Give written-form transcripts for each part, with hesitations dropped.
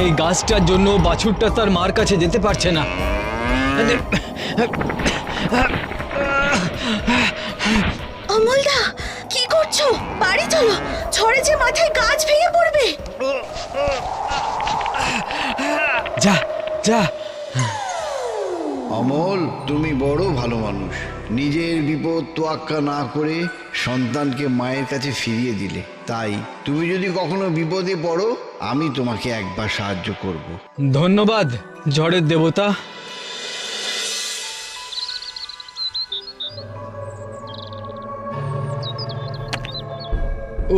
এই গাছটার জন্য বাছুরটা তার মার কাছে যেতে পারছে না। অমলদা, কি করছো? বাড়ি চলো, ঝড়ে যে মাথায় গাছ ভেঙে পড়বে। যা যা। অমল, তুমি বড় ভালো মানুষ। নিজের বিপদ তোয়াক্কা না করে সন্তানকে মায়ের কাছে ফিরিয়ে দিলে। তাই তুমি যদি কখনো বিপদে পড়ো, আমি তোমাকে একবার সাহায্য করব। ধন্যবাদ ঝড়ের দেবতা।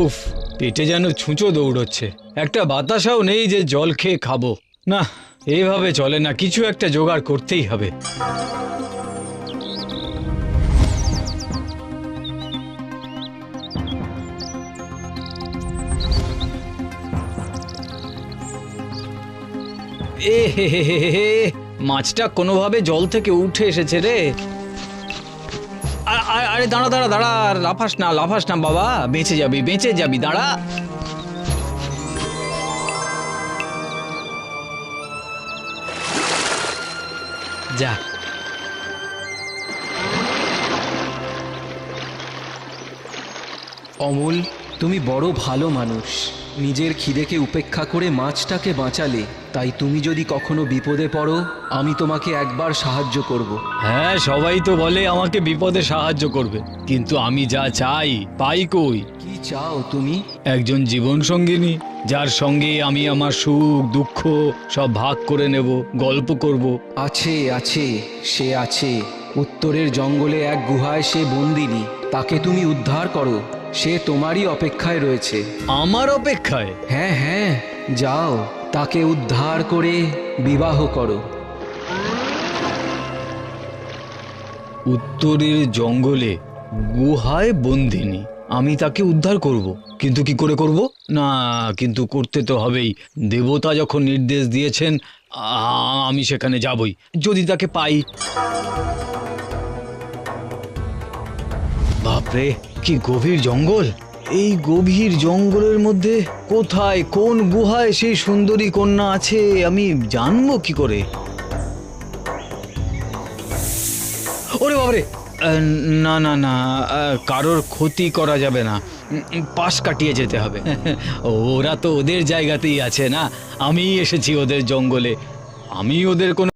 উফ, পেটে যেন ছুঁচো দৌড়চ্ছে। একটা বাতাসাও নেই যে জল খেয়ে খাবো। না, এইভাবে চলে না, কিছু একটা জোগাড় করতেই হবে। এ হে হে হে হে, মাছটা কোনোভাবে জল থেকে উঠে এসেছে রে। আরে দাঁড়া দাঁড়া দাঁড়া, লাফাস না বাবা, বেঁচে যাবি, দাঁড়া। যা। অমল, তুমি বড় ভালো মানুষ। নিজের খিদেকে উপেক্ষা করে মাছটাকে বাঁচালে। তাই তুমি যদি কখনো বিপদে পড়ো, আমি তোমাকে একবার সাহায্য করব। হ্যাঁ, সবাই তো বলে আমাকে বিপদে সাহায্য করবে, কিন্তু আমি যা চাই পাই কই? কি চাও তুমি? একজন জীবন সঙ্গিনী, যার সঙ্গে আমি আমার সুখ দুঃখ সব ভাগ করে নেব, গল্প করব। আছে আছে, সে আছে। উত্তরের জঙ্গলে এক গুহায় সে বন্দিনী। তাকে তুমি উদ্ধার করো, সে তোমারই অপেক্ষায় রয়েছে। আমার অপেক্ষায়? হ্যাঁ হ্যাঁ, যাও, তাকে উদ্ধার করে বিবাহ করো। উত্তরের জঙ্গলে গুহায় বন্দিনী, আমি তাকে উদ্ধার করব, কিন্তু কি করে করব? না, কিন্তু করতে তো হবেই। দেবতা যখন নির্দেশ দিয়েছেন, আমি সেখানে যাবই, যদি তাকে পাই। বাপরে, কি গভীর জঙ্গল! এই গভীর জঙ্গলের মধ্যে কোথায় কোন গুহায় সেই সুন্দরী কন্যা আছে আমি জানবো কি করে? ওরে বাবারে, না না না, কারোর ক্ষতি করা যাবে না, পাশ কাটিয়ে যেতে হবে। ওরা তো ওদের জায়গাতেই আছে না, আমি এসেছি ওদের জঙ্গলে, আমি ওদের কোনো